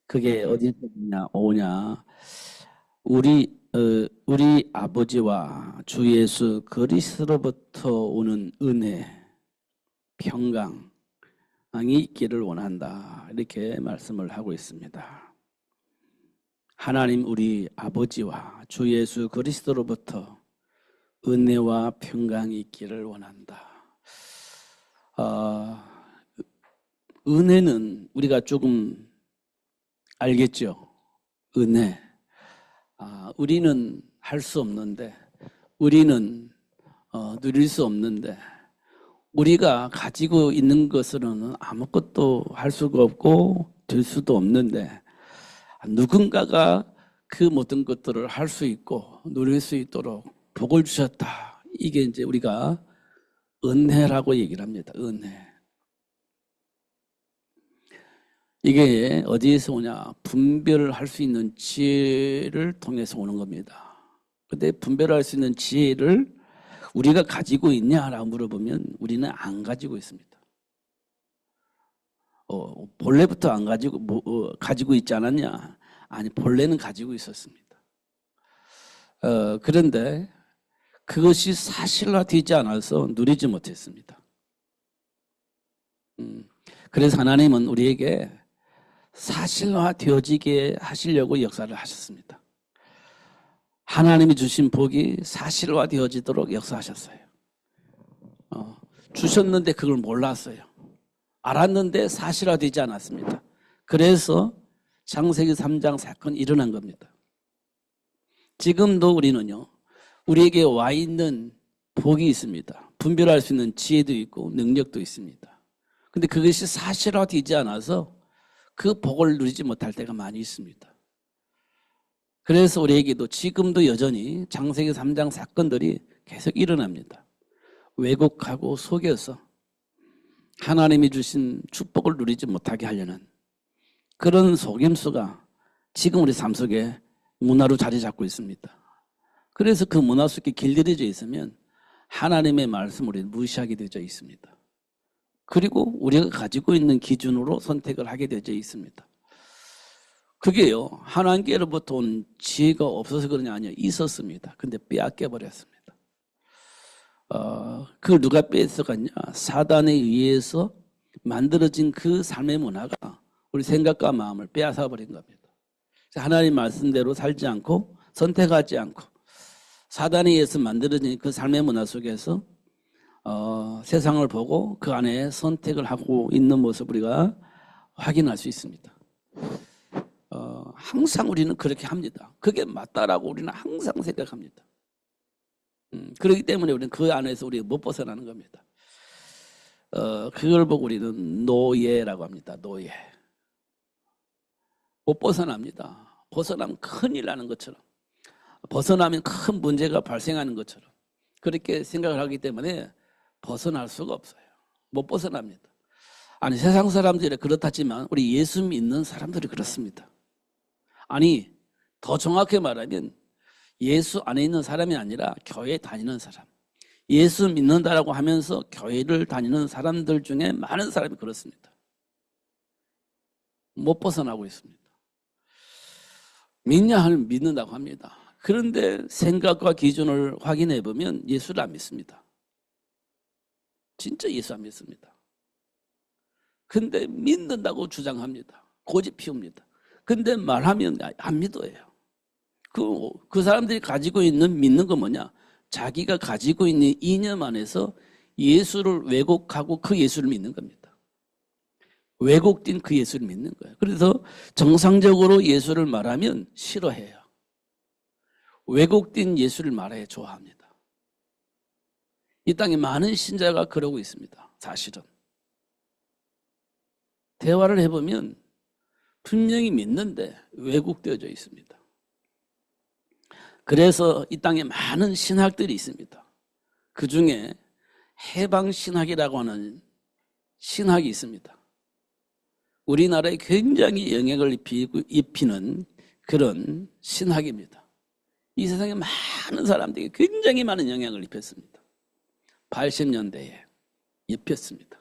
그게 어디서 오냐? 우리 아버지와 주 예수 그리스도로부터 오는 은혜, 평강이 있기를 원한다. 이렇게 말씀을 하고 있습니다. 하나님 우리 아버지와 주 예수 그리스도로부터 은혜와 평강이 있기를 원한다. 은혜는 우리가 조금 알겠죠? 은혜. 우리는 할 수 없는데, 우리는 누릴 수 없는데, 우리가 가지고 있는 것으로는 아무것도 할 수가 없고 될 수도 없는데, 누군가가 그 모든 것들을 할 수 있고 누릴 수 있도록 복을 주셨다. 이게 이제 우리가 은혜라고 얘기를 합니다. 은혜. 이게 어디에서 오냐? 분별을 할 수 있는 지혜를 통해서 오는 겁니다. 근데 분별할 수 있는 지혜를 우리가 가지고 있냐라고 물어보면 우리는 안 가지고 있습니다. 본래부터 안 가지고 있지 않았냐? 아니, 본래는 가지고 있었습니다. 그런데 그것이 사실화되지 않아서 누리지 못했습니다. 그래서 하나님은 우리에게 사실화되어지게 하시려고 역사를 하셨습니다. 하나님이 주신 복이 사실화되어지도록 역사하셨어요. 주셨는데 그걸 몰랐어요. 알았는데 사실화되지 않았습니다. 그래서 창세기 3장 사건이 일어난 겁니다. 지금도 우리는요, 우리에게 와 있는 복이 있습니다. 분별할 수 있는 지혜도 있고 능력도 있습니다. 근데 그것이 사실화되지 않아서 그 복을 누리지 못할 때가 많이 있습니다. 그래서 우리에게도 지금도 여전히 창세기 3장 사건들이 계속 일어납니다. 왜곡하고 속여서 하나님이 주신 축복을 누리지 못하게 하려는 그런 속임수가 지금 우리 삶 속에 문화로 자리 잡고 있습니다. 그래서 그 문화 속에 길들여져 있으면 하나님의 말씀을 우리는 무시하게 되어 있습니다. 그리고 우리가 가지고 있는 기준으로 선택을 하게 되어 있습니다. 그게요, 하나님께로부터 온 지혜가 없어서 그러냐? 아니요, 있었습니다. 근데 빼앗겨 버렸습니다. 그걸 누가 뺏어갔냐? 사단에 의해서 만들어진 그 삶의 문화가 우리 생각과 마음을 빼앗아 버린 겁니다. 하나님 말씀대로 살지 않고 선택하지 않고 사단에 의해서 만들어진 그 삶의 문화 속에서 세상을 보고 그 안에 선택을 하고 있는 모습 우리가 확인할 수 있습니다. 항상 우리는 그렇게 합니다. 그게 맞다라고 우리는 항상 생각합니다. 그렇기 때문에 우리는 그 안에서 우리가 못 벗어나는 겁니다. 그걸 보고 우리는 노예라고 합니다. 노예. 못 벗어납니다. 벗어나면 큰일 나는 것처럼, 벗어나면 큰 문제가 발생하는 것처럼 그렇게 생각을 하기 때문에 벗어날 수가 없어요. 못 벗어납니다. 아니, 세상 사람들이 그렇다지만 우리 예수 믿는 사람들이 그렇습니다. 아니, 더 정확히 말하면 예수 안에 있는 사람이 아니라 교회 다니는 사람, 예수 믿는다라고 하면서 교회를 다니는 사람들 중에 많은 사람이 그렇습니다. 못 벗어나고 있습니다. 믿냐 하면 믿는다고 합니다. 그런데 생각과 기준을 확인해 보면 예수를 안 믿습니다. 진짜 예수 안 믿습니다. 근데 믿는다고 주장합니다. 고집 피웁니다. 근데 말하면 안 믿어요. 그 사람들이 가지고 있는 믿는 건 뭐냐? 자기가 가지고 있는 이념 안에서 예수를 왜곡하고 그 예수를 믿는 겁니다. 왜곡된 그 예수를 믿는 거예요. 그래서 정상적으로 예수를 말하면 싫어해요. 왜곡된 예수를 말해야 좋아합니다. 이 땅에 많은 신자가 그러고 있습니다. 사실은. 대화를 해보면 분명히 믿는데 왜곡되어져 있습니다. 그래서 이 땅에 많은 신학들이 있습니다. 그 중에 해방신학이라고 하는 신학이 있습니다. 우리나라에 굉장히 영향을 입히는 그런 신학입니다. 이 세상에 많은 사람들이 굉장히 많은 영향을 입혔습니다. 80년대에 입혔습니다.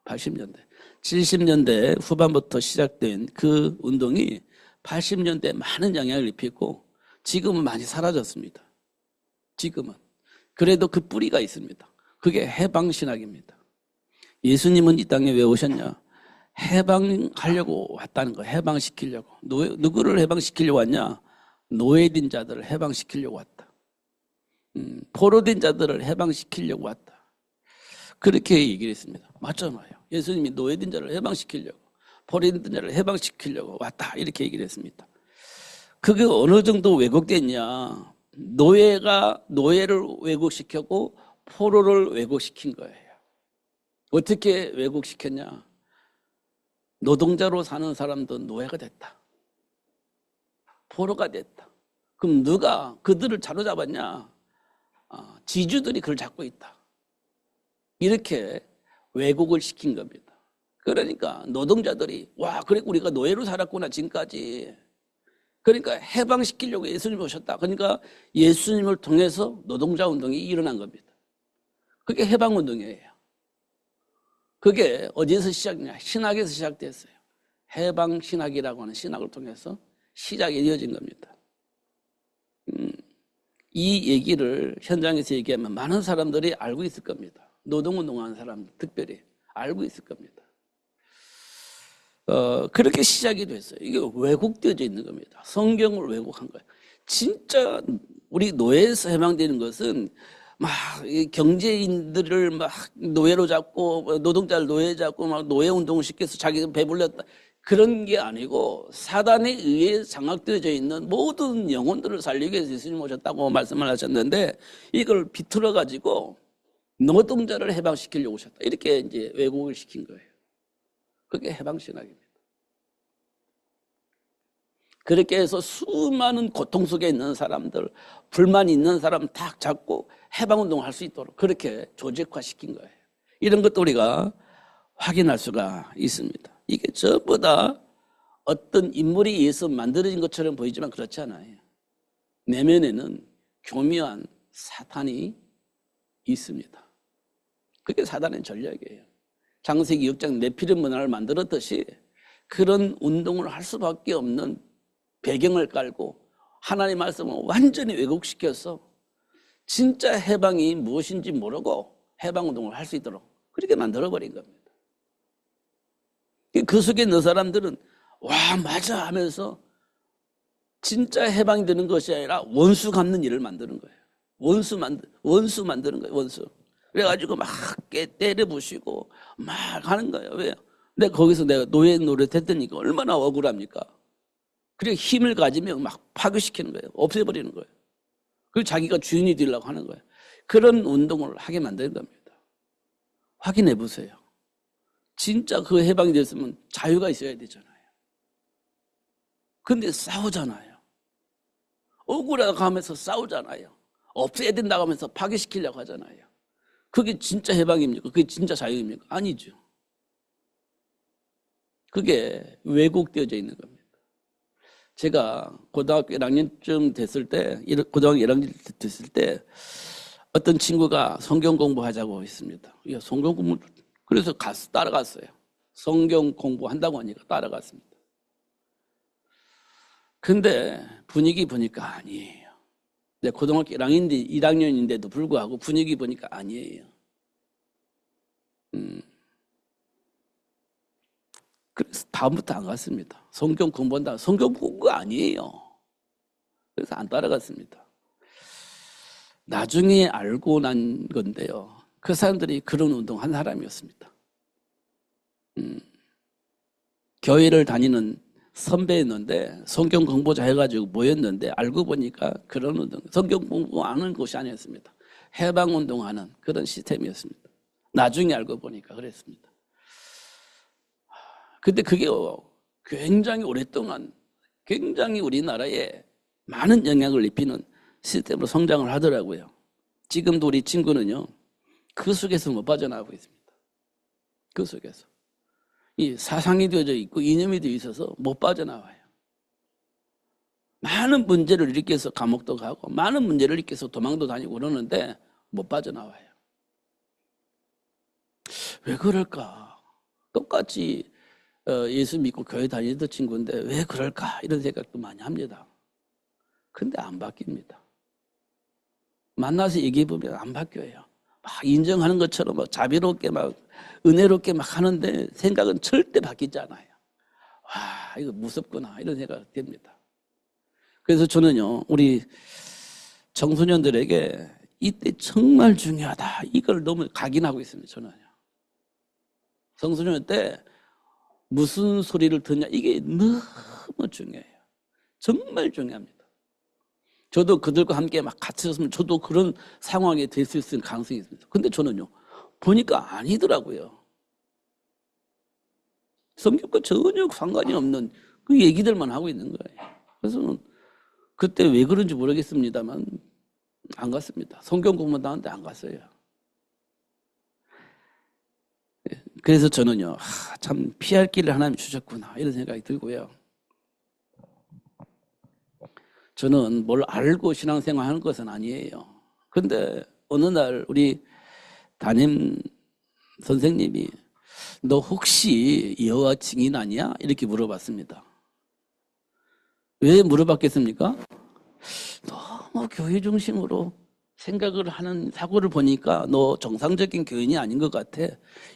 80년대. 70년대 후반부터 시작된 그 운동이 80년대에 많은 영향을 입히고 지금은 많이 사라졌습니다. 지금은. 그래도 그 뿌리가 있습니다. 그게 해방신학입니다. 예수님은 이 땅에 왜 오셨냐? 해방하려고 왔다는 거예요. 해방시키려고. 누구를 해방시키려고 왔냐? 노예된 자들을 해방시키려고 왔다. 포로된 자들을 해방시키려고 왔다. 그렇게 얘기를 했습니다. 맞잖아요. 예수님이 노예된 자를 해방시키려고, 포로된 자를 해방시키려고 왔다. 이렇게 얘기를 했습니다. 그게 어느 정도 왜곡됐냐? 노예를 왜곡시켰고 포로를 왜곡시킨 거예요. 어떻게 왜곡시켰냐? 노동자로 사는 사람도 노예가 됐다. 포로가 됐다. 그럼 누가 그들을 사로잡았냐? 지주들이 그걸 잡고 있다. 이렇게 왜곡을 시킨 겁니다. 그러니까 노동자들이 와, 그래 우리가 노예로 살았구나 지금까지. 그러니까 해방시키려고 예수님이 오셨다. 그러니까 예수님을 통해서 노동자 운동이 일어난 겁니다. 그게 해방운동이에요. 그게 어디에서 시작이냐? 신학에서 시작됐어요. 해방신학이라고 하는 신학을 통해서 시작이 이어진 겁니다. 이 얘기를 현장에서 얘기하면 많은 사람들이 알고 있을 겁니다. 노동운동하는 사람들 특별히 알고 있을 겁니다. 그렇게 시작이 됐어요. 이게 왜곡되어져 있는 겁니다. 성경을 왜곡한 거예요. 진짜 우리 노예에서 해방되는 것은 막 경제인들을 막 노예로 잡고 노동자를 노예 잡고 막 노예 운동을 시켜서 자기가 배불렸다. 그런 게 아니고 사단에 의해 장악되어져 있는 모든 영혼들을 살리기 위해서 예수님 오셨다고 말씀을 하셨는데 이걸 비틀어 가지고 노동자를 해방시키려고 오셨다. 이렇게 이제 왜곡을 시킨 거예요. 그게 해방신학입니다. 그렇게 해서 수많은 고통 속에 있는 사람들, 불만이 있는 사람 딱 잡고 해방운동을 할 수 있도록 그렇게 조직화시킨 거예요. 이런 것도 우리가 확인할 수가 있습니다. 이게 전부 다 어떤 인물에 의해서 만들어진 것처럼 보이지만 그렇지 않아요. 내면에는 교묘한 사탄이 있습니다. 그게 사단의 전략이에요. 창세기 6장 네피림 문화를 만들었듯이 그런 운동을 할 수밖에 없는 배경을 깔고 하나님의 말씀을 완전히 왜곡시켜서 진짜 해방이 무엇인지 모르고 해방운동을 할 수 있도록 그렇게 만들어버린 겁니다. 그 속에 있는 사람들은 와 맞아 하면서 진짜 해방이 되는 것이 아니라 원수 갚는 일을 만드는 거예요. 원수 만드는 거예요. 원수. 그래가지고 막 때려 부시고 막 하는 거예요. 왜요? 내가 거기서 내가 노예 노릇 했더니까 얼마나 억울합니까? 그래 힘을 가지면 막 파괴시키는 거예요. 없애버리는 거예요. 그리고 자기가 주인이 되려고 하는 거예요. 그런 운동을 하게 만드는 겁니다. 확인해 보세요. 진짜 그 해방이 됐으면 자유가 있어야 되잖아요. 근데 싸우잖아요. 억울하다고 하면서 싸우잖아요. 없애야 된다고 하면서 파괴시키려고 하잖아요. 그게 진짜 해방입니까? 그게 진짜 자유입니까? 아니죠. 그게 왜곡되어져 있는 겁니다. 제가 고등학교 1학년쯤 됐을 때, 고등학교 1학년 됐을 때 어떤 친구가 성경 공부하자고 했습니다. 성경 공부, 그래서 따라갔어요. 성경 공부한다고 하니까 따라갔습니다. 근데 분위기 보니까 아니에요. 고등학교 1학년인데도 불구하고 분위기 보니까 아니에요. 그래서 다음부터 안 갔습니다. 성경 공부한다. 성경 공부가 아니에요. 그래서 안 따라갔습니다. 나중에 알고 난 건데요. 그 사람들이 그런 운동 한 사람이었습니다. 교회를 다니는 선배였는데 성경 공부자 해가지고 모였는데 알고 보니까 그런 운동, 성경 공부하는 곳이 아니었습니다. 해방운동하는 그런 시스템이었습니다. 나중에 알고 보니까 그랬습니다. 근데 그게 굉장히 오랫동안 굉장히 우리나라에 많은 영향을 입히는 시스템으로 성장을 하더라고요. 지금도 우리 친구는요, 그 속에서 못 빠져나가고 있습니다. 그 속에서. 이 사상이 되어져 있고 이념이 되어 있어서 못 빠져나와요. 많은 문제를 일으켜서 감옥도 가고 많은 문제를 일으켜서 도망도 다니고 그러는데 못 빠져나와요. 왜 그럴까? 똑같이 예수 믿고 교회 다니던 친구인데 왜 그럴까 이런 생각도 많이 합니다. 근데 안 바뀝니다. 만나서 얘기해보면 안 바뀌어요. 막 인정하는 것처럼 막 자비롭게 막 은혜롭게 막 하는데 생각은 절대 바뀌지 않아요. 와, 이거 무섭구나 이런 생각이 듭니다. 그래서 저는요, 우리 청소년들에게 이때 정말 중요하다 이걸 너무 각인하고 있습니다. 저는요. 청소년 때 무슨 소리를 듣냐 이게 너무 중요해요. 정말 중요합니다. 저도 그들과 함께 막 같이 있으면 저도 그런 상황에 될 수 있을 가능성이 있습니다. 근데 저는요, 보니까 아니더라고요. 성경과 전혀 상관이 없는 그 얘기들만 하고 있는 거예요. 그래서 그때 왜 그런지 모르겠습니다만 안 갔습니다. 성경 공부도 하는데 안 갔어요. 그래서 저는요, 참 피할 길을 하나님 주셨구나 이런 생각이 들고요. 저는 뭘 알고 신앙생활 하는 것은 아니에요. 근데 어느 날 우리 담임 선생님이 너 혹시 여호와 증인 아니야? 이렇게 물어봤습니다. 왜 물어봤겠습니까? 너무 교회 중심으로 생각을 하는 사고를 보니까 너 정상적인 교인이 아닌 것 같아.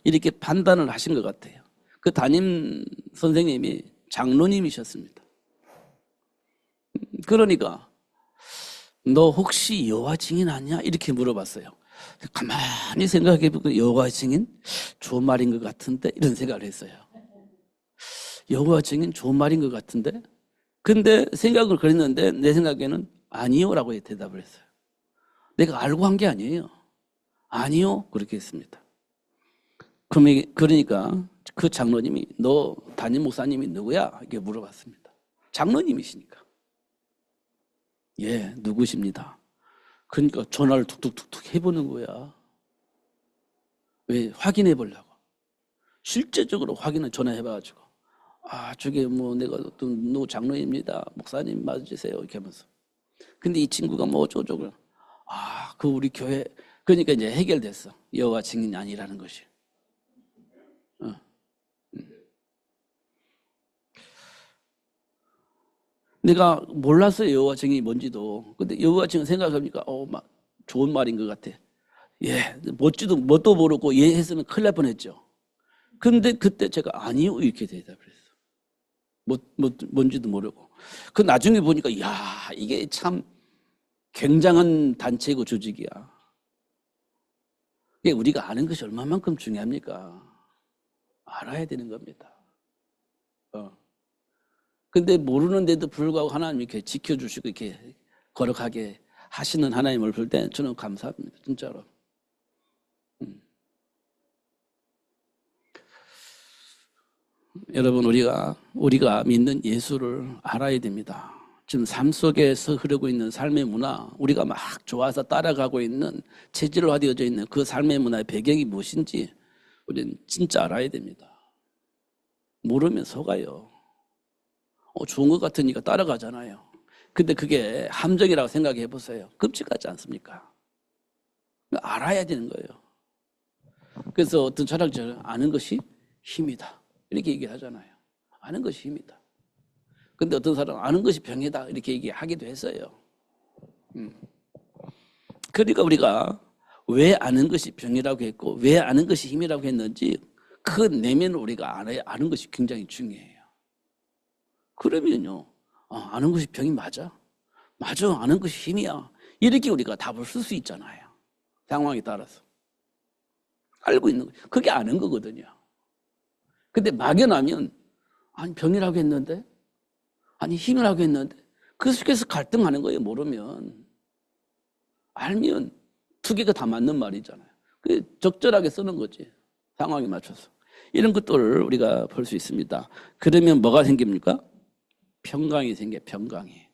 이렇게 판단을 하신 것 같아요. 그 담임 선생님이 장로님이셨습니다. 그러니까 너 혹시 여호와 증인 아니야? 이렇게 물어봤어요. 가만히 생각해보고 여호와 증인? 좋은 말인 것 같은데? 이런 생각을 했어요. 여호와 증인 좋은 말인 것 같은데? 근데 생각을 그랬는데 내 생각에는 아니요 라고 대답을 했어요. 내가 알고 한 게 아니에요. 아니요 그렇게 했습니다. 그러니까 그 장로님이 너 담임 목사님이 누구야? 이렇게 물어봤습니다. 장로님이시니까. 예, 누구십니다. 그러니까 전화를 툭툭툭툭 해보는 거야. 왜? 확인해 보려고. 실제적으로 확인을 전화해봐가지고 저게 뭐 내가 어떤 누구 장로입니다. 목사님 맞으세요? 이렇게 하면서. 근데 이 친구가 뭐 어쩌고저쩌고. 그 우리 교회. 그러니까 이제 해결됐어. 여호와 증인이 아니라는 것이. 내가 몰랐어요. 여호와 증인이 뭔지도. 근데 여호와 증인 생각해보니까 막 좋은 말인 것 같아. 예, 뭣도 모르고 예 했으면 큰일 날 뻔했죠. 근데 그때 제가 아니요 이렇게 대답을 했어. 뭔지도 모르고. 그 나중에 보니까 야 이게 참 굉장한 단체고 조직이야. 이게 우리가 아는 것이 얼마만큼 중요합니까? 알아야 되는 겁니다. 근데 모르는데도 불구하고 하나님 이렇게 지켜주시고 이렇게 거룩하게 하시는 하나님을 볼 때 저는 감사합니다. 진짜로. 여러분 우리가 믿는 예수를 알아야 됩니다. 지금 삶 속에서 흐르고 있는 삶의 문화, 우리가 막 좋아서 따라가고 있는 체질화되어져 있는 그 삶의 문화의 배경이 무엇인지 우리는 진짜 알아야 됩니다. 모르면 속아요. 좋은 것 같으니까 따라가잖아요. 근데 그게 함정이라고 생각해 보세요. 끔찍하지 않습니까? 알아야 되는 거예요. 그래서 어떤 철학자는 아는 것이 힘이다 이렇게 얘기하잖아요. 아는 것이 힘이다. 근데 어떤 사람은 아는 것이 병이다 이렇게 얘기하기도 했어요. 그러니까 우리가 왜 아는 것이 병이라고 했고 왜 아는 것이 힘이라고 했는지 그 내면을 우리가 아는 것이 굉장히 중요해요. 그러면요 아는 것이 병이 맞아? 맞아, 아는 것이 힘이야. 이렇게 우리가 답을 쓸 수 있잖아요. 상황에 따라서. 알고 있는 거예요. 그게 아는 거거든요. 근데 막연하면 아니 병이라고 했는데 아니 힘이라고 했는데 그 속에서 갈등하는 거예요. 모르면. 알면 두 개가 다 맞는 말이잖아요. 그 적절하게 쓰는 거지. 상황에 맞춰서. 이런 것들을 우리가 볼 수 있습니다. 그러면 뭐가 생깁니까? 평강이 생겨요. 평강이.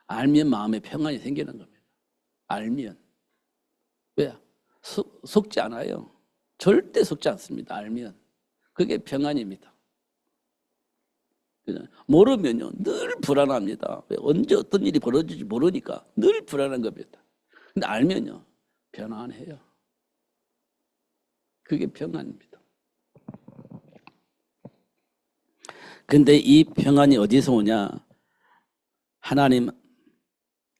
알면 마음에 평안이 생기는 겁니다. 알면. 왜? 속지 않아요. 절대 속지 않습니다. 알면. 그게 평안입니다. 모르면요 늘 불안합니다. 언제 어떤 일이 벌어질지 모르니까 늘 불안한 겁니다. 근데 알면요 편안해요. 그게 평안입니다. 근데 이 평안이 어디서 오냐? 하나님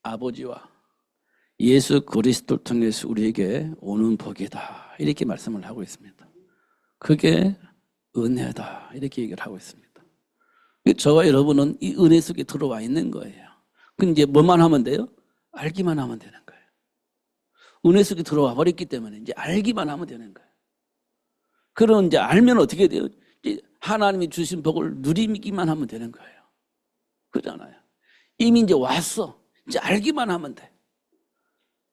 아버지와 예수 그리스도를 통해서 우리에게 오는 복이다. 이렇게 말씀을 하고 있습니다. 그게 은혜다. 이렇게 얘기를 하고 있습니다. 저와 여러분은 이 은혜 속에 들어와 있는 거예요. 그럼 이제 뭐만 하면 돼요? 알기만 하면 되는 거예요. 은혜 속에 들어와 버렸기 때문에 이제 알기만 하면 되는 거예요. 그럼 이제 알면 어떻게 돼요? 이제 하나님이 주신 복을 누리기만 하면 되는 거예요. 그렇잖아요. 이미 이제 왔어. 이제 알기만 하면 돼.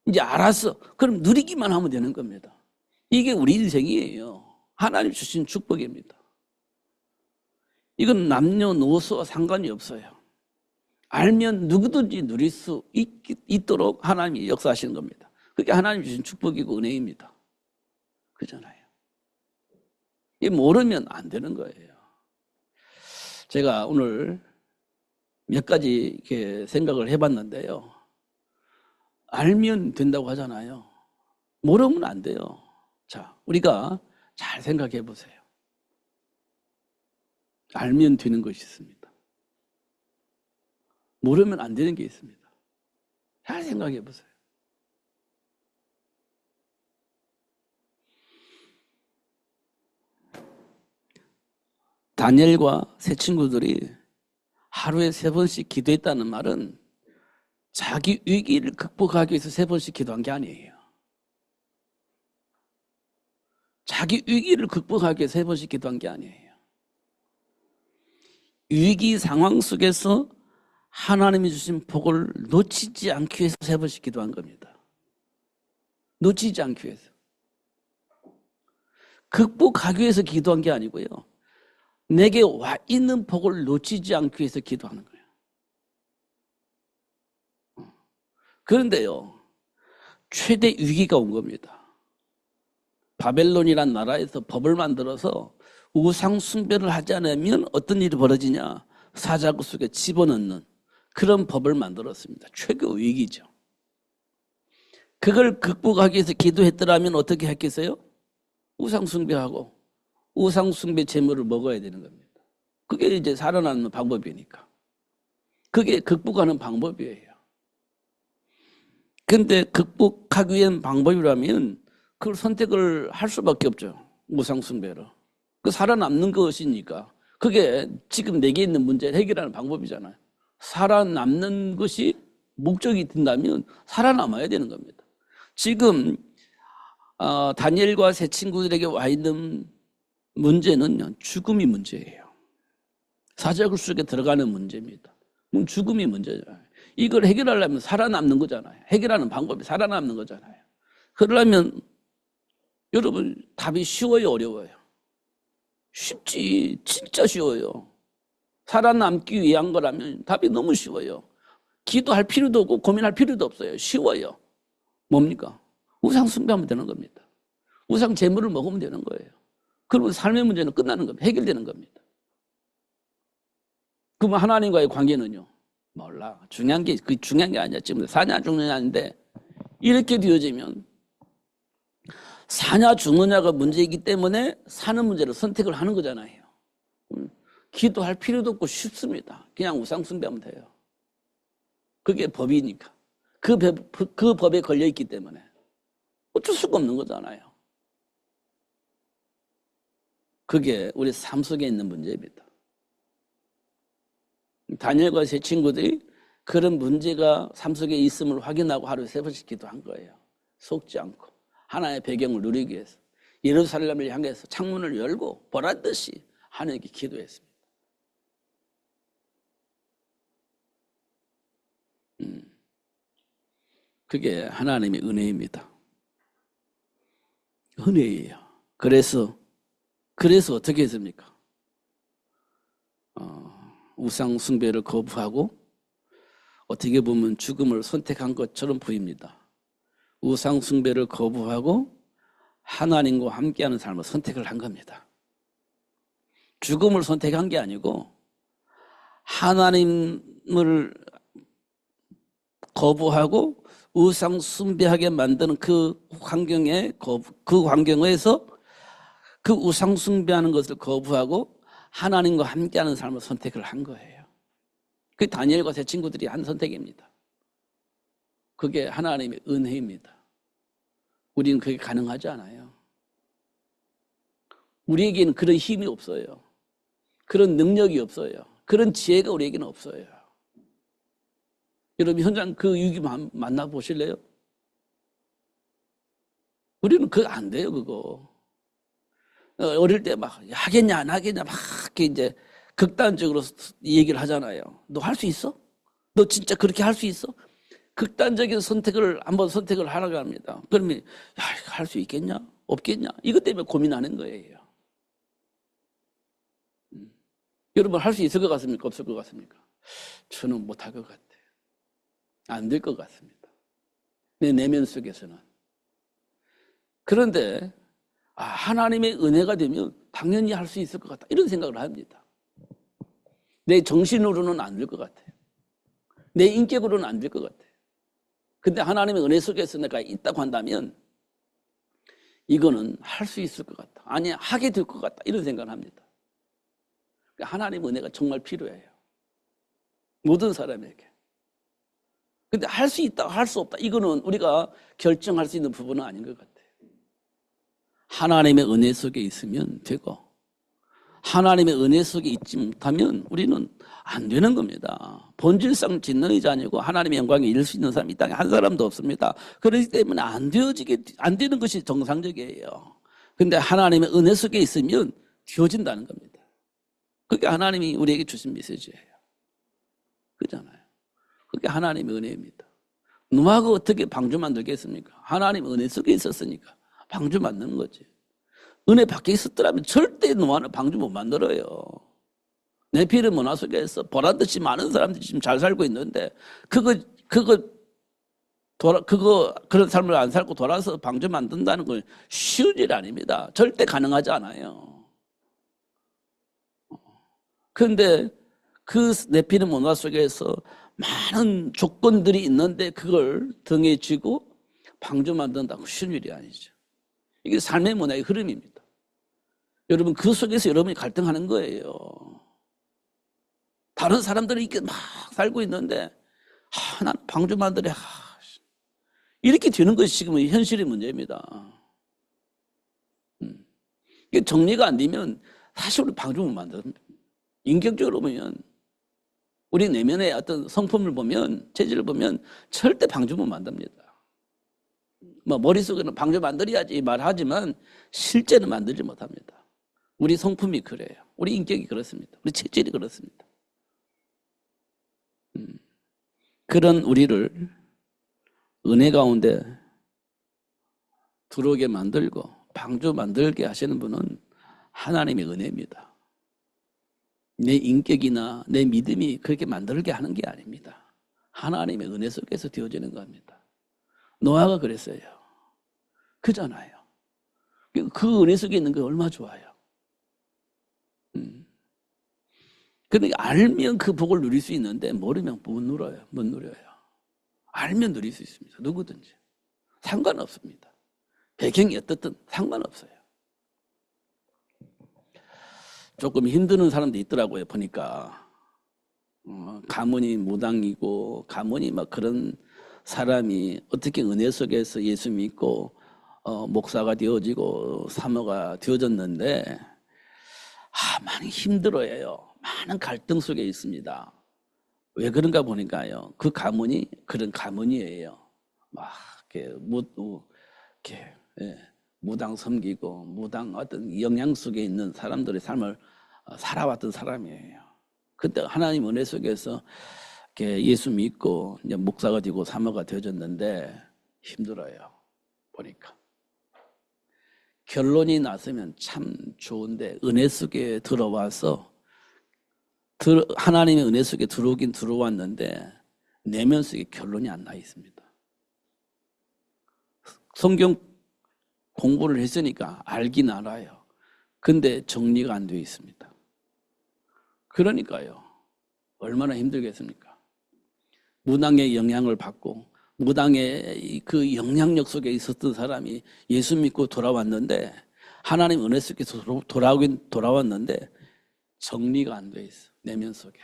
이제 알았어. 그럼 누리기만 하면 되는 겁니다. 이게 우리 인생이에요. 하나님 주신 축복입니다. 이건 남녀노소와 상관이 없어요. 알면 누구든지 누릴 수 있도록 하나님이 역사하시는 겁니다. 그게 하나님 주신 축복이고 은혜입니다. 그렇잖아요. 이 모르면 안 되는 거예요. 제가 오늘 몇 가지 이렇게 생각을 해봤는데요. 알면 된다고 하잖아요. 모르면 안 돼요. 자, 우리가 잘 생각해 보세요. 알면 되는 것이 있습니다. 모르면 안 되는 게 있습니다. 잘 생각해 보세요. 다니엘과 세 친구들이 하루에 3번씩 기도했다는 말은 자기 위기를 극복하기 위해서 3번씩 기도한 게 아니에요. 자기 위기를 극복하기 위해서 3번씩 기도한 게 아니에요. 위기 상황 속에서 하나님이 주신 복을 놓치지 않기 위해서 3번씩 기도한 겁니다. 놓치지 않기 위해서. 극복하기 위해서 기도한 게 아니고요. 내게 와 있는 복을 놓치지 않기 위해서 기도하는 거예요. 그런데요, 최대 위기가 온 겁니다. 바벨론이란 나라에서 법을 만들어서 우상 숭배를 하지 않으면 어떤 일이 벌어지냐? 사자굴 속에 집어넣는 그런 법을 만들었습니다. 최고 위기죠. 그걸 극복하기 위해서 기도했더라면 어떻게 했겠어요? 우상 숭배하고 우상 숭배 제물을 먹어야 되는 겁니다. 그게 이제 살아남는 방법이니까. 그게 극복하는 방법이에요. 근데 극복하기 위한 방법이라면 그걸 선택을 할 수밖에 없죠. 우상 숭배로. 그 살아남는 것이니까. 그게 지금 내게 있는 문제를 해결하는 방법이잖아요. 살아남는 것이 목적이 된다면 살아남아야 되는 겁니다. 지금 다니엘과 세 친구들에게 와 있는 문제는 죽음이 문제예요. 사자굴 속에 들어가는 문제입니다. 죽음이 문제잖아요. 이걸 해결하려면 살아남는 거잖아요. 해결하는 방법이 살아남는 거잖아요. 그러려면 여러분 답이 쉬워요, 어려워요? 쉽지. 진짜 쉬워요. 살아남기 위한 거라면 답이 너무 쉬워요. 기도할 필요도 없고 고민할 필요도 없어요. 쉬워요. 뭡니까? 우상 숭배하면 되는 겁니다. 우상 제물을 먹으면 되는 거예요. 그러면 삶의 문제는 끝나는 겁니다. 해결되는 겁니다. 그러면 하나님과의 관계는요? 몰라. 중요한 게 아니야. 지금 사냐 죽느냐 아닌데 이렇게 되어지면 사냐 죽느냐가 문제이기 때문에 사는 문제를 선택을 하는 거잖아요. 기도할 필요도 없고 쉽습니다. 그냥 우상 숭배하면 돼요. 그게 법이니까. 그 법에 걸려있기 때문에 어쩔 수가 없는 거잖아요. 그게 우리 삶 속에 있는 문제입니다. 다니엘과 제 친구들이 그런 문제가 삶 속에 있음을 확인하고 하루에 3번씩 기도한 거예요. 속지 않고 하나의 배경을 누리기 위해서 예루살렘을 향해서 창문을 열고 보란듯이 하나님께 기도했습니다. 그게 하나님의 은혜입니다. 은혜예요. 그래서 어떻게 했습니까? 우상 숭배를 거부하고 어떻게 보면 죽음을 선택한 것처럼 보입니다. 우상 숭배를 거부하고 하나님과 함께하는 삶을 선택을 한 겁니다. 죽음을 선택한 게 아니고 하나님을 거부하고 우상 숭배하게 만드는 그 환경에서 그 우상 숭배하는 것을 거부하고 하나님과 함께하는 삶을 선택을 한 거예요. 그 다니엘과 세 친구들이 한 선택입니다. 그게 하나님의 은혜입니다. 우리는 그게 가능하지 않아요. 우리에게는 그런 힘이 없어요. 그런 능력이 없어요. 그런 지혜가 우리에게는 없어요. 여러분 현장 그 위기 만나보실래요? 우리는 그거 안 돼요, 그거. 어릴 때 막 하겠냐 안 하겠냐 막 이제 극단적으로 얘기를 하잖아요. 너 할 수 있어? 너 진짜 그렇게 할 수 있어? 극단적인 선택을 한번 선택을 하라고 합니다. 그러면 야, 이거 할 수 있겠냐? 없겠냐? 이것 때문에 고민하는 거예요. 여러분 할 수 있을 것 같습니까? 없을 것 같습니까? 저는 못할 것 같아요. 안 될 것 같습니다. 내 내면 속에서는. 그런데 하나님의 은혜가 되면 당연히 할 수 있을 것 같다. 이런 생각을 합니다. 내 정신으로는 안 될 것 같아요. 내 인격으로는 안 될 것 같아요. 근데 하나님의 은혜 속에서 내가 있다고 한다면 이거는 할 수 있을 것 같다. 아니 하게 될 것 같다. 이런 생각을 합니다. 하나님의 은혜가 정말 필요해요. 모든 사람에게. 근데 할 수 있다, 할 수 없다. 이거는 우리가 결정할 수 있는 부분은 아닌 것 같아요. 하나님의 은혜 속에 있으면 되고 하나님의 은혜 속에 있지 못하면 우리는 안 되는 겁니다. 본질상 진노의 자녀고 하나님의 영광에 이를 수 있는 사람이 이 땅에 한 사람도 없습니다. 그렇기 때문에 안 되는 것이 정상적이에요. 근데 하나님의 은혜 속에 있으면 되어진다는 겁니다. 그게 하나님이 우리에게 주신 메시지예요. 그렇잖아요. 그게 하나님의 은혜입니다. 누구하고 어떻게 방주 만들겠습니까? 하나님의 은혜 속에 있었으니까 방주 만드는 거지. 은혜 밖에 있었더라면 절대 노아는 방주 못 만들어요. 네피림 문화 속에서 보란듯이 많은 사람들이 지금 잘 살고 있는데 그런 삶을 안 살고 돌아서 방주 만든다는 건 쉬운 일이 아닙니다. 절대 가능하지 않아요. 그런데 그 네피림 문화 속에서 많은 조건들이 있는데 그걸 등에 쥐고 방주 만든다고 쉬운 일이 아니죠. 이게 삶의 문화의 흐름입니다. 여러분 그 속에서 여러분이 갈등하는 거예요. 다른 사람들은 이렇게 막 살고 있는데 나는 방주 만들어 이렇게 되는 것이 지금 현실의 문제입니다. 이게 정리가 안 되면 사실 우리 방주 못 만듭니다. 인격적으로 보면 우리 내면의 어떤 성품을 보면 재질을 보면 절대 방주 못 만듭니다. 뭐 머릿속에는 방주 만들어야지 말하지만 실제는 만들지 못합니다. 우리 성품이 그래요. 우리 인격이 그렇습니다. 우리 체질이 그렇습니다. 그런 우리를 은혜 가운데 들어오게 만들고 방주 만들게 하시는 분은 하나님의 은혜입니다. 내 인격이나 내 믿음이 그렇게 만들게 하는 게 아닙니다. 하나님의 은혜 속에서 되어지는 겁니다. 노아가 그랬어요. 그잖아요. 그 은혜 속에 있는 게 얼마나 좋아요. 그런데 알면 그 복을 누릴 수 있는데 모르면 못 누려요. 못 누려요. 알면 누릴 수 있습니다. 누구든지. 상관없습니다. 배경이 어떻든 상관없어요. 조금 힘드는 사람도 있더라고요. 보니까 가문이 무당이고 가문이 막 그런 사람이 어떻게 은혜 속에서 예수 믿고 목사가 되어지고 사모가 되어졌는데 많이 힘들어해요. 많은 갈등 속에 있습니다. 왜 그런가 보니까요. 그 가문이 그런 가문이에요. 막 이렇게 무당 섬기고 무당 어떤 영향 속에 있는 사람들의 삶을 살아왔던 사람이에요. 그때 하나님 은혜 속에서 이렇게 예수 믿고 이제 목사가 되고 사모가 되어졌는데 힘들어요. 보니까 결론이 났으면 참 좋은데 은혜 속에 들어와서 하나님의 은혜 속에 들어오긴 들어왔는데 내면 속에 결론이 안 나 있습니다. 성경 공부를 했으니까 알긴 알아요. 근데 정리가 안 되어 있습니다. 그러니까요. 얼마나 힘들겠습니까? 무당의 영향을 받고 무당의 그 영향력 속에 있었던 사람이 예수 믿고 돌아왔는데 하나님 은혜 속에서 돌아왔는데 정리가 안 돼 있어, 내면 속에.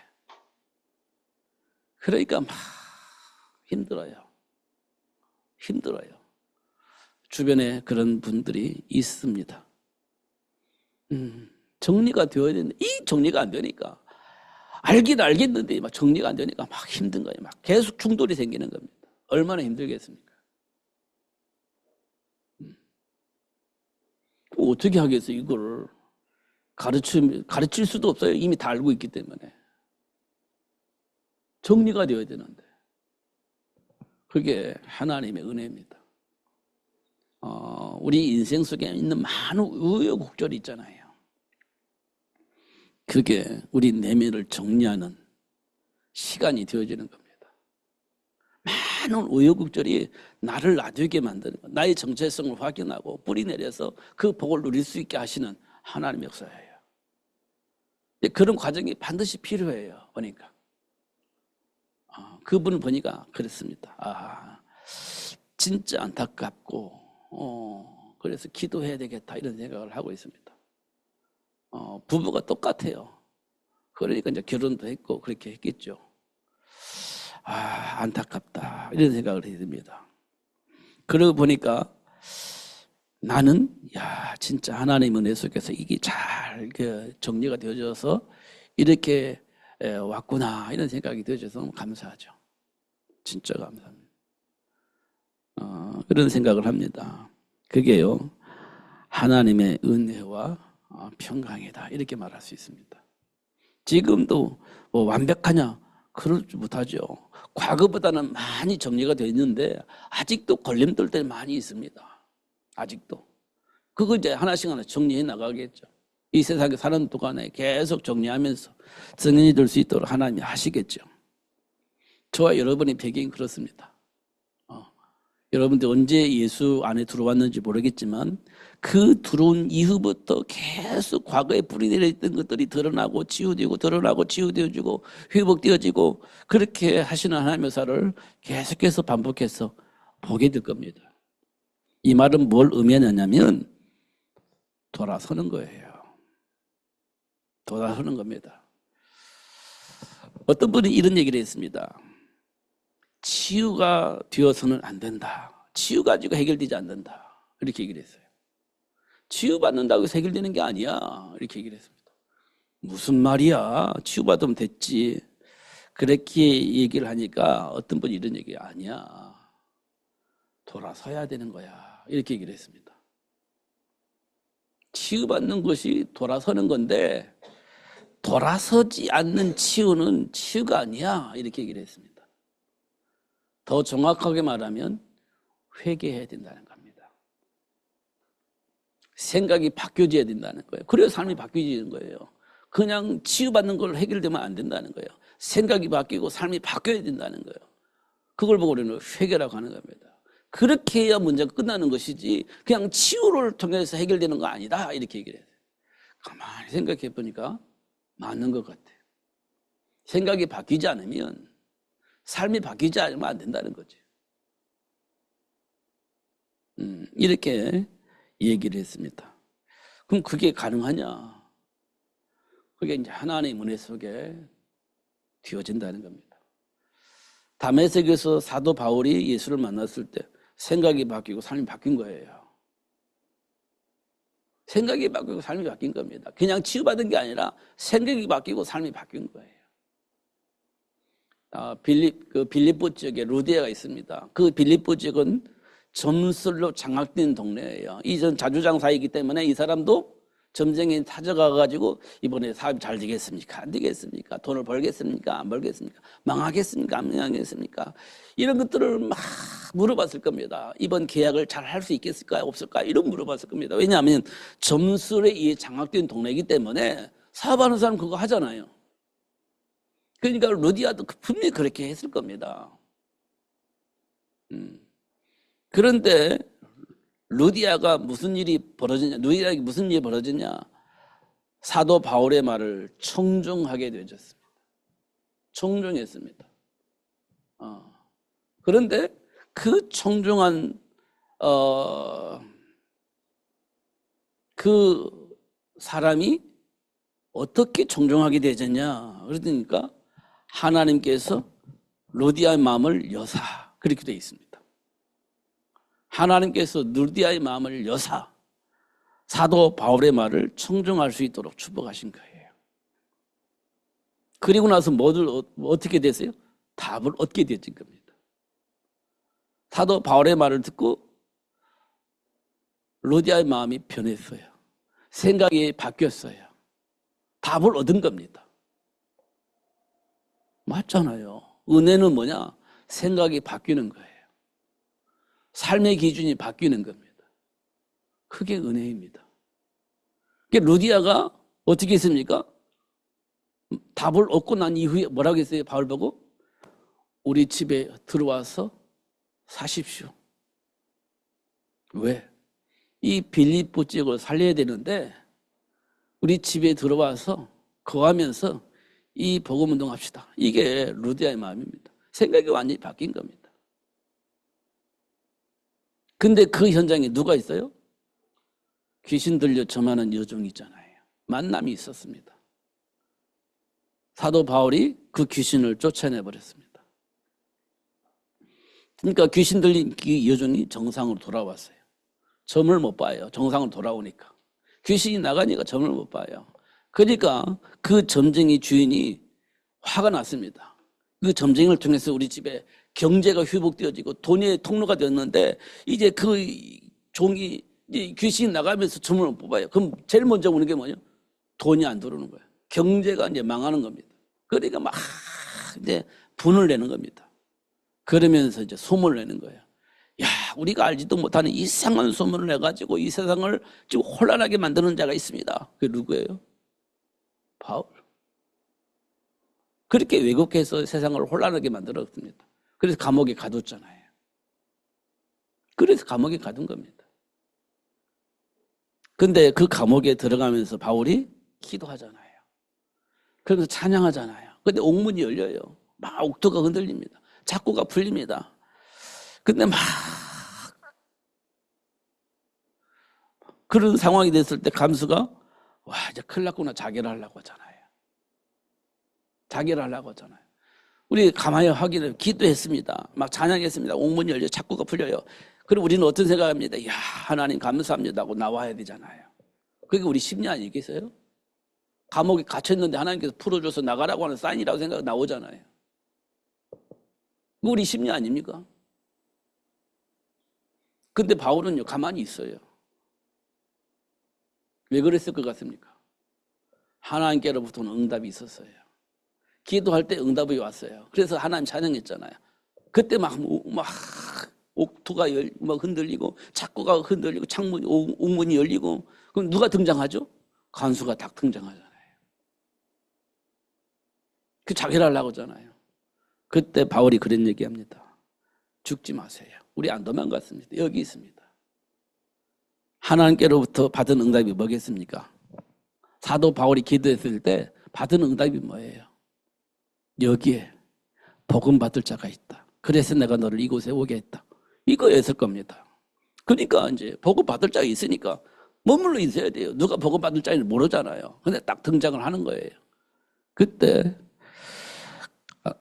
그러니까 막 힘들어요. 주변에 그런 분들이 있습니다. 정리가 되어야 되는데 이 정리가 안 되니까, 알긴 알겠는데 막 정리가 안 되니까 막 힘든 거예요. 막 계속 충돌이 생기는 겁니다. 얼마나 힘들겠습니까? 어떻게 하겠어요, 이걸. 가르칠 수도 없어요. 이미 다 알고 있기 때문에. 정리가 되어야 되는데. 그게 하나님의 은혜입니다. 우리 인생 속에 있는 많은 우여곡절이 있잖아요. 그게 우리 내면을 정리하는 시간이 되어지는 겁니다. 많은 우여곡절이 나를 놔두게 만드는 것, 나의 정체성을 확인하고 뿌리 내려서 그 복을 누릴 수 있게 하시는 하나님의 역사예요. 그런 과정이 반드시 필요해요. 보니까 그분을 보니까 그랬습니다. 진짜 안타깝고 그래서 기도해야 되겠다 이런 생각을 하고 있습니다. 부부가 똑같아요. 그러니까 이제 결혼도 했고 그렇게 했겠죠. 안타깝다 이런 생각을 해야 됩니다. 그러고 보니까 나는 진짜 하나님 은혜 속에서 이게 잘 정리가 되어져서 이렇게 왔구나 이런 생각이 되어져서 너무 감사하죠. 진짜 감사합니다. 그런 생각을 합니다. 그게요, 하나님의 은혜와 평강이다 이렇게 말할 수 있습니다. 지금도 뭐 완벽하냐? 그러지 못하죠. 과거보다는 많이 정리가 되어 있는데 아직도 걸림돌들이 많이 있습니다. 아직도. 그거 이제 하나씩 정리해 나가겠죠. 이 세상에 사는 동안에 계속 정리하면서 성인이 될 수 있도록 하나님이 하시겠죠. 저와 여러분의 배경이 그렇습니다. 여러분들 언제 예수 안에 들어왔는지 모르겠지만 그 들어온 이후부터 계속 과거에 뿌리내려 있던 것들이 드러나고 치유되고 드러나고 치유되어지고 회복되어지고 그렇게 하시는 하나님의 역사를 계속해서 반복해서 보게 될 겁니다. 이 말은 뭘 의미하냐면 돌아서는 거예요. 돌아서는 겁니다. 어떤 분이 이런 얘기를 했습니다. 치유가 되어서는 안 된다. 치유 가지고 해결되지 않는다. 이렇게 얘기를 했어요. 치유받는다고 해서 해결되는 게 아니야. 이렇게 얘기를 했습니다. 무슨 말이야. 치유받으면 됐지. 그렇게 얘기를 하니까 어떤 분이 이런 얘기 아니야. 돌아서야 되는 거야. 이렇게 얘기를 했습니다. 치유받는 것이 돌아서는 건데 돌아서지 않는 치유는 치유가 아니야. 이렇게 얘기를 했습니다. 더 정확하게 말하면 회개해야 된다는 겁니다. 생각이 바뀌어져야 된다는 거예요. 그래야 삶이 바뀌어지는 거예요. 그냥 치유받는 걸 해결되면 안 된다는 거예요. 생각이 바뀌고 삶이 바뀌어야 된다는 거예요. 그걸 보고 우리는 회개라고 하는 겁니다. 그렇게 해야 문제가 끝나는 것이지 그냥 치유를 통해서 해결되는 거 아니다 이렇게 얘기를 해요. 가만히 생각해 보니까 맞는 것 같아요. 생각이 바뀌지 않으면 삶이 바뀌지 않으면 안 된다는 거죠. 이렇게 얘기를 했습니다. 그럼 그게 가능하냐? 그게 이제 하나님의 은혜 속에 되어진다는 겁니다. 다메섹에서 사도 바울이 예수를 만났을 때 생각이 바뀌고 삶이 바뀐 거예요. 생각이 바뀌고 삶이 바뀐 겁니다. 그냥 치유받은 게 아니라 생각이 바뀌고 삶이 바뀐 거예요. 빌립보 지역에 루디아가 있습니다. 그 빌립보 지역은 점술로 장악된 동네예요. 이전 자주장사이기 때문에 이 사람도 점쟁이 찾아가가지고 이번에 사업이 잘 되겠습니까? 안 되겠습니까? 돈을 벌겠습니까? 안 벌겠습니까? 망하겠습니까? 안 망하겠습니까? 이런 것들을 막 물어봤을 겁니다. 이번 계약을 잘 할 수 있겠을까? 없을까? 이런 물어봤을 겁니다. 왜냐하면 점술에 의해 장악된 동네이기 때문에 사업하는 사람 그거 하잖아요. 그러니까 루디아도 분명히 그렇게 했을 겁니다. 그런데 루디아가 무슨 일이 벌어지냐? 루디아에게 무슨 일이 벌어지냐? 사도 바울의 말을 청중하게 되어졌습니다. 청중했습니다. 그런데 그 청중한 그 사람이 어떻게 청종하게 되졌냐? 그러니까 하나님께서 루디아의 마음을 여사, 그렇게 되어 있습니다. 하나님께서 루디아의 마음을 여사 사도 바울의 말을 청종할 수 있도록 축복하신 거예요. 그리고 나서 어떻게 됐어요? 답을 얻게 되진 겁니다. 사도 바울의 말을 듣고 루디아의 마음이 변했어요. 생각이 바뀌었어요. 답을 얻은 겁니다. 맞잖아요. 은혜는 뭐냐? 생각이 바뀌는 거예요. 삶의 기준이 바뀌는 겁니다. 그게 은혜입니다. 루디아가 어떻게 했습니까? 답을 얻고 난 이후에 뭐라고 했어요? 바울 보고 우리 집에 들어와서 사십시오. 왜? 이 빌립보 지역을 살려야 되는데 우리 집에 들어와서 거하면서 이 복음운동 합시다. 이게 루디아의 마음입니다. 생각이 완전히 바뀐 겁니다. 근데 그 현장에 누가 있어요? 귀신 들려 점하는 여종이 있잖아요. 만남이 있었습니다. 사도 바울이 그 귀신을 쫓아내버렸습니다. 그러니까 귀신 들린 그 여종이 정상으로 돌아왔어요. 점을 못 봐요. 정상으로 돌아오니까. 귀신이 나가니까 점을 못 봐요. 그러니까 그 점쟁이 주인이 화가 났습니다. 그 점쟁이를 통해서 우리 집에 경제가 회복되어지고 돈의 통로가 되었는데 이제 그 종이 귀신이 나가면서 점을 못 뽑아요. 그럼 제일 먼저 오는 게 뭐냐? 돈이 안 들어오는 거예요. 경제가 이제 망하는 겁니다. 그러니까 막 이제 분을 내는 겁니다. 그러면서 이제 소문을 내는 거예요. 야, 우리가 알지도 못하는 이상한 소문을 내가지고 이 세상을 지금 혼란하게 만드는 자가 있습니다. 그게 누구예요? 바울. 그렇게 왜곡해서 세상을 혼란하게 만들었습니다. 그래서 감옥에 가뒀잖아요. 그래서 감옥에 가둔 겁니다. 근데 그 감옥에 들어가면서 바울이 기도하잖아요. 그러면서 찬양하잖아요. 근데 옥문이 열려요. 막 옥토가 흔들립니다. 작고가 풀립니다. 근데 막 그런 상황이 됐을 때 감수가 와 이제 큰일 났구나 자결을 하려고 하잖아요. 자결을 하려고 하잖아요. 우리 가만히 하기를 기도했습니다. 막 찬양했습니다. 옥문이 열려 작고가 풀려요. 그럼 우리는 어떤 생각합니다. 야 하나님 감사합니다 하고 나와야 되잖아요. 그게 우리 심리 아니겠어요? 감옥에 갇혔는데 하나님께서 풀어줘서 나가라고 하는 사인이라고 생각 나오잖아요. 우리 심리 아닙니까? 근데 바울은요 가만히 있어요. 왜 그랬을 것 같습니까? 하나님께로부터는 응답이 있었어요. 기도할 때 응답이 왔어요. 그래서 하나님 찬양했잖아요. 그때 막 옥토가 막 흔들리고 착고가 흔들리고 창문이 옥문이 열리고 그럼 누가 등장하죠? 간수가 딱 등장하잖아요. 그 자결하려고 하잖아요. 그때 바울이 그런 얘기합니다. 죽지 마세요. 우리 안 도망갔습니다. 여기 있습니다. 하나님께로부터 받은 응답이 뭐겠습니까? 사도 바울이 기도했을 때 받은 응답이 뭐예요? 여기에 복음 받을 자가 있다. 그래서 내가 너를 이곳에 오게 했다. 이거였을 겁니다. 그러니까 이제 복음 받을 자가 있으니까 머물러 있어야 돼요. 누가 복음 받을 자인지 모르잖아요. 근데 딱 등장을 하는 거예요. 그때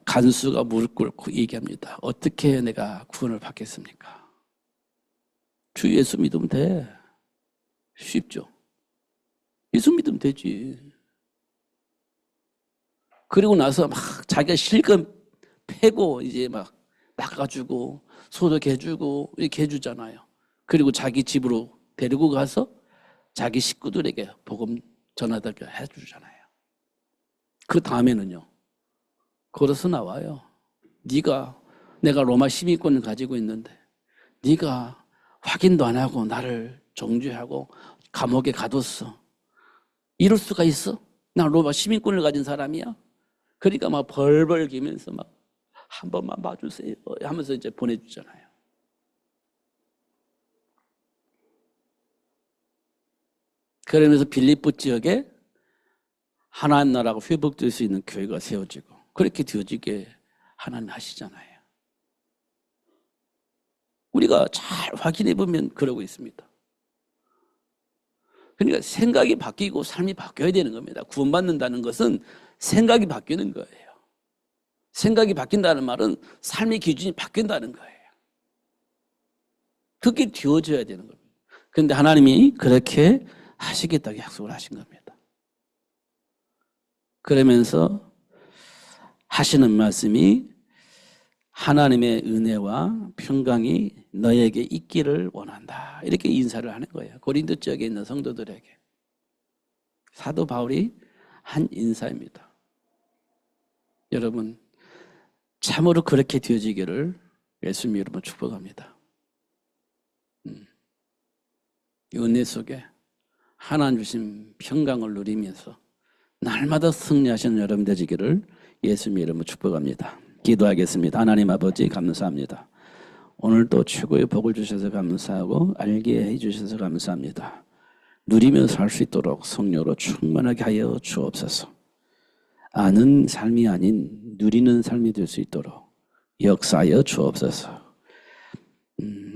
간수가 무릎 꿇고 얘기합니다. 어떻게 내가 구원을 받겠습니까? 주 예수 믿으면 돼. 쉽죠. 예수 믿으면 되지. 그리고 나서 막 자기가 실컷 패고 이제 막 낚아주고 소독해주고 이렇게 해주잖아요. 그리고 자기 집으로 데리고 가서 자기 식구들에게 복음 전하다가 해주잖아요. 그 다음에는요. 걸어서 나와요. 내가 로마 시민권을 가지고 있는데 네가 확인도 안 하고 나를 정죄하고 감옥에 가뒀어. 이럴 수가 있어? 나 로마 시민권을 가진 사람이야? 그러니까 막 벌벌 기면서 막 한 번만 봐주세요 하면서 이제 보내주잖아요. 그러면서 빌립보 지역에 하나님 나라가 회복될 수 있는 교회가 세워지고 그렇게 되어지게 하나님 하시잖아요. 우리가 잘 확인해 보면 그러고 있습니다. 그러니까 생각이 바뀌고 삶이 바뀌어야 되는 겁니다. 구원받는다는 것은 생각이 바뀌는 거예요. 생각이 바뀐다는 말은 삶의 기준이 바뀐다는 거예요. 그게 되어져야 되는 겁니다. 그런데 하나님이 그렇게 하시겠다고 약속을 하신 겁니다. 그러면서 하시는 말씀이 하나님의 은혜와 평강이 너에게 있기를 원한다. 이렇게 인사를 하는 거예요. 고린도 지역에 있는 성도들에게. 사도 바울이 한 인사입니다. 여러분, 참으로 그렇게 되어지기를 예수님 이름으로 축복합니다. 은혜 속에 하나님 주신 평강을 누리면서 날마다 승리하시는 여러분 되시기를 예수님 이름으로 축복합니다. 기도하겠습니다. 하나님 아버지 감사합니다. 오늘도 최고의 복을 주셔서 감사하고 알게 해주셔서 감사합니다. 누리며 살 수 있도록 성령으로 충만하게 하여 주옵소서. 아는 삶이 아닌 누리는 삶이 될 수 있도록 역사하여 주옵소서.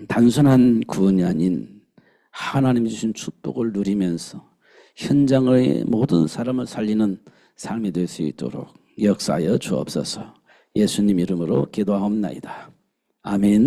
단순한 구원이 아닌 하나님이 주신 축복을 누리면서 현장의 모든 사람을 살리는 삶이 될 수 있도록 역사하여 주옵소서. 예수님 이름으로 기도하옵나이다. 아멘.